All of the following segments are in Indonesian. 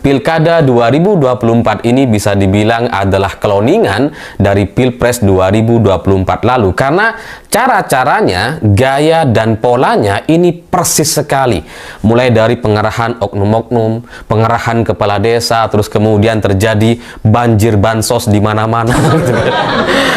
Pilkada 2024 ini bisa dibilang adalah kloningan dari Pilpres 2024 lalu karena cara-caranya, gaya dan polanya ini persis sekali. Mulai dari pengerahan oknum-oknum, pengerahan kepala desa, terus kemudian terjadi banjir bansos di mana-mana gitu kan.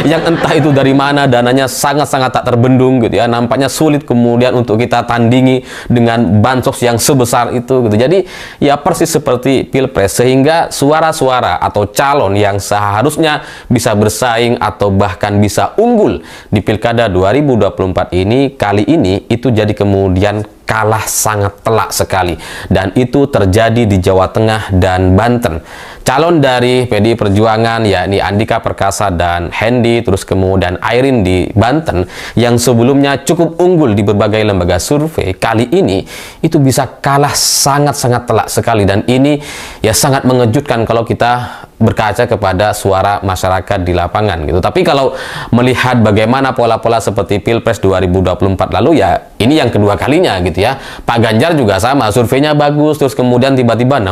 Yang entah itu dari mana, dananya sangat-sangat tak terbendung gitu ya. Nampaknya sulit kemudian untuk kita tandingi dengan bansos yang sebesar itu gitu. Jadi ya persis seperti Pilpres, sehingga suara-suara atau calon yang seharusnya bisa bersaing atau bahkan bisa unggul di Pilkada 2024 ini kali ini itu jadi kemudian kalah sangat telak sekali, dan itu terjadi di Jawa Tengah dan Banten. Calon dari PDI Perjuangan yakni Andika Perkasa dan Hendy, terus kemudian Airin di Banten yang sebelumnya cukup unggul di berbagai lembaga survei, kali ini itu bisa kalah sangat-sangat telak sekali, dan ini ya sangat mengejutkan kalau kita berkaca kepada suara masyarakat di lapangan gitu. Tapi kalau melihat bagaimana pola-pola seperti Pilpres 2024 lalu, ya ini yang kedua kalinya gitu ya. Pak Ganjar juga sama, surveinya bagus, terus kemudian tiba-tiba 16%.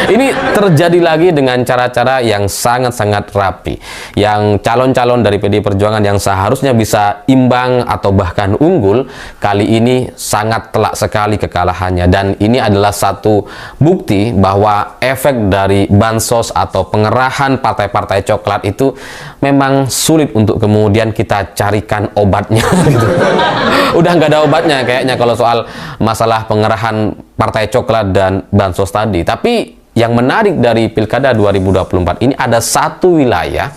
Ini terjadi lagi dengan cara-cara yang sangat-sangat rapi. Yang calon-calon dari PDI Perjuangan yang seharusnya bisa imbang atau bahkan unggul, kali ini sangat telak sekali kekalahannya. Dan ini adalah satu bukti bahwa efek dari bansos atau pengerahan partai-partai coklat itu memang sulit untuk kemudian kita carikan obatnya gitu. Udah nggak ada obatnya kayaknya kalau soal masalah pengerahan partai coklat dan bansos tadi. Tapi yang menarik dari Pilkada 2024 ini ada satu wilayah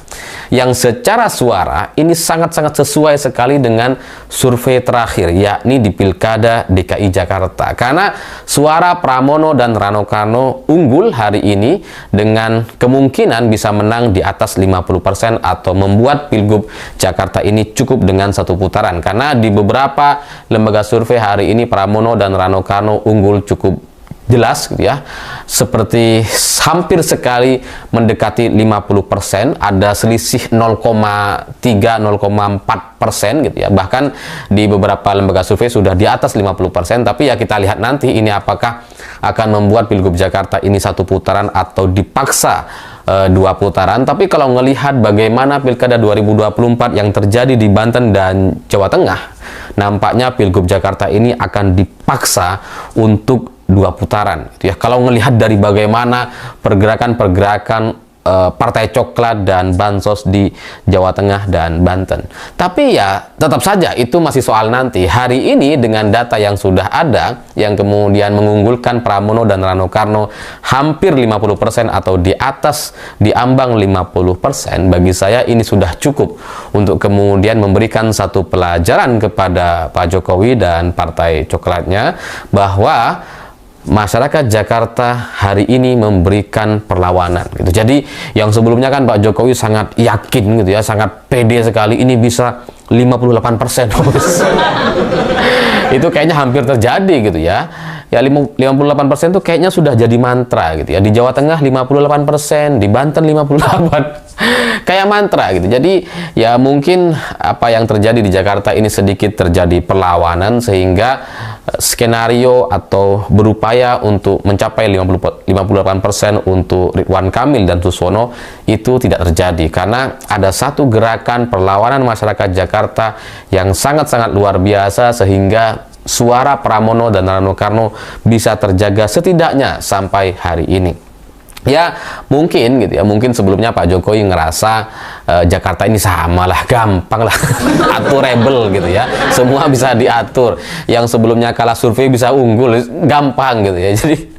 yang secara suara ini sangat-sangat sesuai sekali dengan survei terakhir, yakni di Pilkada DKI Jakarta. Karena suara Pramono dan Rano Karno unggul hari ini dengan kemungkinan bisa menang di atas 50% atau membuat Pilgub Jakarta ini cukup dengan satu putaran. Karena di beberapa lembaga survei hari ini Pramono dan Rano Karno unggul cukup jelas gitu ya, seperti hampir sekali mendekati 50%, ada selisih 0,3-0,4% gitu ya, bahkan di beberapa lembaga survei sudah di atas 50%. Tapi ya kita lihat nanti ini apakah akan membuat Pilgub Jakarta ini satu putaran atau dipaksa dua putaran. Tapi kalau melihat bagaimana Pilkada 2024 yang terjadi di Banten dan Jawa Tengah, nampaknya Pilgub Jakarta ini akan dipaksa untuk dua putaran gitu ya. Kalau melihat dari bagaimana pergerakan-pergerakan partai coklat dan bansos di Jawa Tengah dan Banten. Tapi ya tetap saja itu masih soal nanti. Hari ini dengan data yang sudah ada yang kemudian mengunggulkan Pramono dan Rano Karno hampir 50% atau di atas, di ambang 50%, bagi saya ini sudah cukup untuk kemudian memberikan satu pelajaran kepada Pak Jokowi dan partai coklatnya bahwa masyarakat Jakarta hari ini memberikan perlawanan gitu. Jadi yang sebelumnya kan Pak Jokowi sangat yakin gitu ya, sangat pede sekali ini bisa 58%. Itu kayaknya hampir terjadi gitu ya. Ya 58% itu kayaknya sudah jadi mantra gitu ya. Di Jawa Tengah 58%, di Banten 58%. Kayak mantra gitu. Jadi ya mungkin apa yang terjadi di Jakarta ini sedikit terjadi perlawanan, sehingga skenario atau berupaya untuk mencapai 58% untuk Ridwan Kamil dan Suswono itu tidak terjadi, karena ada satu gerakan perlawanan masyarakat Jakarta yang sangat-sangat luar biasa, sehingga suara Pramono dan Rano Karno bisa terjaga setidaknya sampai hari ini. Ya mungkin gitu ya, mungkin sebelumnya Pak Jokowi ngerasa Jakarta ini sama lah, gampang lah, aturable gitu ya, semua bisa diatur, yang sebelumnya kalah survei bisa unggul, gampang gitu ya. Jadi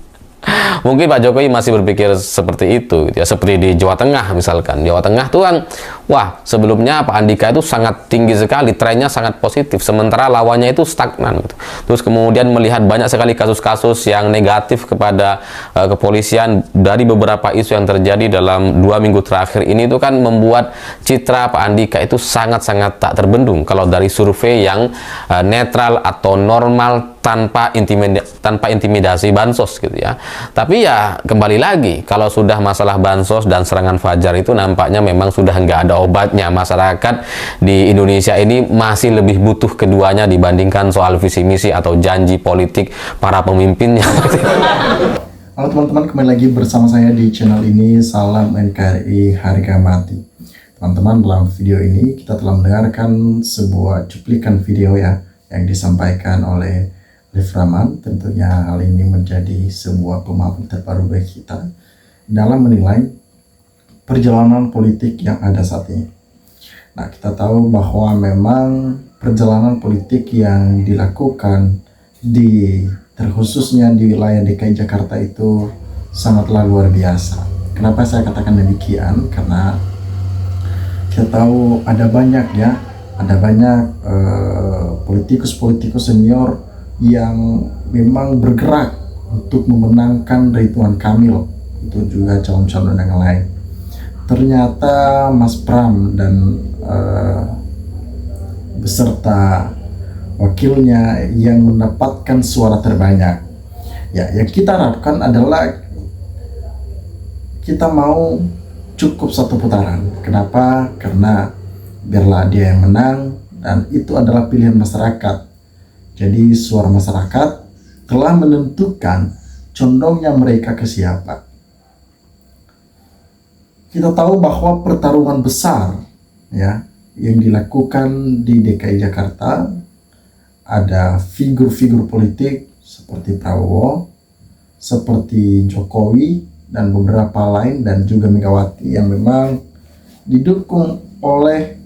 mungkin Pak Jokowi masih berpikir seperti itu gitu ya. Seperti di Jawa Tengah misalkan, Jawa Tengah tuh kan, wah sebelumnya Pak Andika itu sangat tinggi sekali, trennya sangat positif, sementara lawannya itu stagnan gitu. Terus kemudian melihat banyak sekali kasus-kasus yang negatif kepada kepolisian dari beberapa isu yang terjadi dalam 2 minggu terakhir ini, itu kan membuat citra Pak Andika itu sangat-sangat tak terbendung kalau dari survei yang netral atau normal tanpa intimidasi bansos gitu ya. Tapi ya kembali lagi, kalau sudah masalah bansos dan serangan fajar itu nampaknya memang sudah nggak ada obatnya. Masyarakat di Indonesia ini masih lebih butuh keduanya dibandingkan soal visi misi atau janji politik para pemimpinnya. Halo teman-teman, kembali lagi bersama saya di channel ini. Salam NKRI harga mati. Teman-teman, dalam video ini kita telah mendengarkan sebuah cuplikan video ya yang disampaikan oleh Liv Rahman. Tentunya hal ini menjadi sebuah pemahaman terbaru bagi kita dalam menilai perjalanan politik yang ada saat ini. Nah, kita tahu bahwa memang perjalanan politik yang dilakukan terkhususnya di wilayah DKI Jakarta itu sangatlah luar biasa. Kenapa saya katakan demikian? Karena kita tahu ada banyak politikus-politikus senior yang memang bergerak untuk memenangkan Ridwan Kamil, itu juga calon-calon yang lain. Ternyata Mas Pram dan beserta wakilnya yang mendapatkan suara terbanyak. Ya, yang kita harapkan adalah kita mau cukup satu putaran. Kenapa? Karena biarlah dia yang menang dan itu adalah pilihan masyarakat. Jadi suara masyarakat telah menentukan condongnya mereka ke siapa. Kita tahu bahwa pertarungan besar ya yang dilakukan di DKI Jakarta, ada figur-figur politik seperti Prabowo, seperti Jokowi, dan beberapa lain, dan juga Megawati yang memang didukung oleh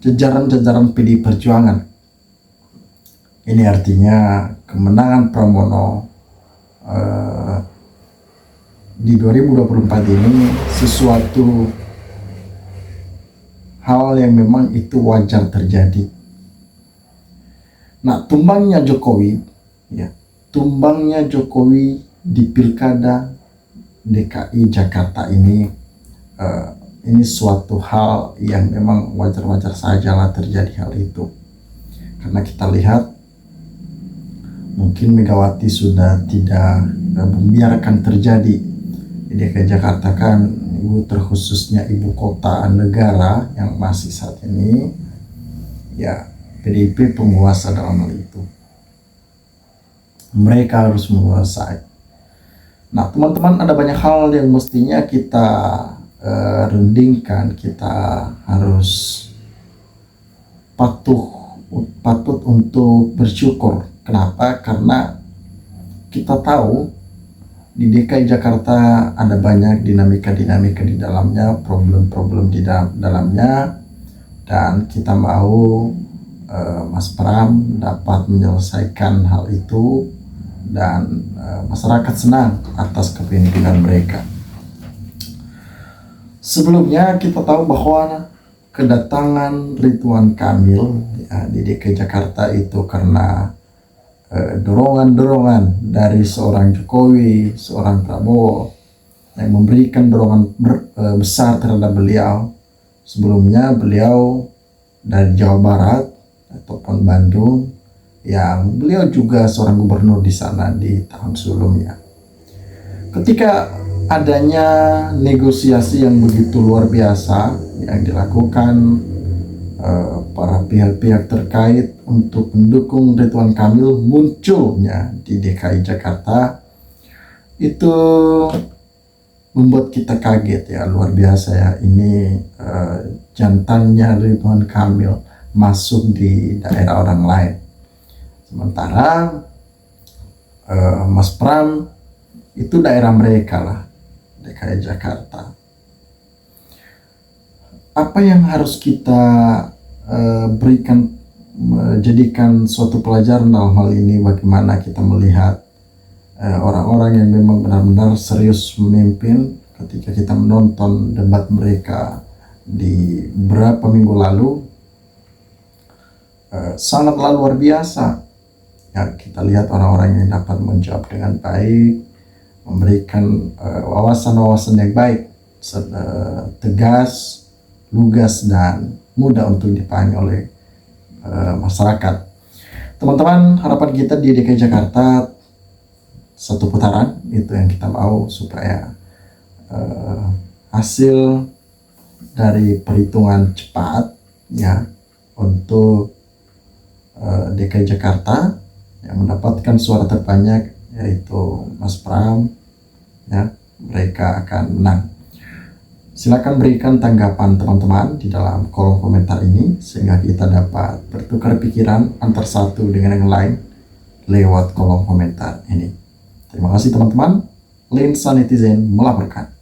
jajaran-jajaran PDI Perjuangan. Ini artinya kemenangan Pramono di 2024 ini sesuatu hal yang memang itu wajar terjadi. Nah, tumbangnya Jokowi di Pilkada DKI Jakarta ini suatu hal yang memang wajar-wajar sajalah terjadi hal itu. Karena kita lihat mungkin Megawati sudah tidak membiarkan terjadi di DKI Jakarta, kan terkhususnya ibu kota negara yang masih saat ini ya PDIP penguasa dalam hal itu. Mereka harus menguasai. Nah, teman-teman, ada banyak hal yang mestinya kita rundingkan. Kita harus patut untuk bersyukur. Kenapa? Karena kita tahu di DKI Jakarta ada banyak dinamika-dinamika di dalamnya, problem-problem di dalamnya, dan kita mau Mas Pram dapat menyelesaikan hal itu dan masyarakat senang atas kepemimpinan mereka. Sebelumnya kita tahu bahwa kedatangan Ridwan Kamil ya, di DKI Jakarta itu karena dorongan-dorongan dari seorang Jokowi, seorang Prabowo yang memberikan dorongan besar terhadap beliau. Sebelumnya beliau dari Jawa Barat ataupun Bandung, yang beliau juga seorang gubernur di sana di tahun sebelumnya. Ketika adanya negosiasi yang begitu luar biasa yang dilakukan para pihak-pihak terkait untuk mendukung Ridwan Kamil munculnya di DKI Jakarta, itu membuat kita kaget ya, luar biasa ya. Ini jantannya Ridwan Kamil masuk di daerah orang lain, sementara Mas Pram itu daerah mereka lah, DKI Jakarta. Apa yang harus kita jadikan suatu pelajaran dalam hal ini? Bagaimana kita melihat orang-orang yang memang benar-benar serius memimpin. Ketika kita menonton debat mereka di beberapa minggu lalu, sangatlah luar biasa ya. Kita lihat orang-orang yang dapat menjawab dengan baik, memberikan wawasan-wawasan yang baik, tegas, lugas, dan mudah untuk dipahami oleh masyarakat. Teman-teman, harapan kita di DKI Jakarta satu putaran, itu yang kita mau, supaya hasil dari perhitungan cepat ya untuk DKI Jakarta yang mendapatkan suara terbanyak yaitu Mas Pram, ya, mereka akan menang. Silakan berikan tanggapan teman-teman di dalam kolom komentar ini sehingga kita dapat bertukar pikiran antar satu dengan yang lain lewat kolom komentar ini. Terima kasih teman-teman. Lensa Netizen melaporkan.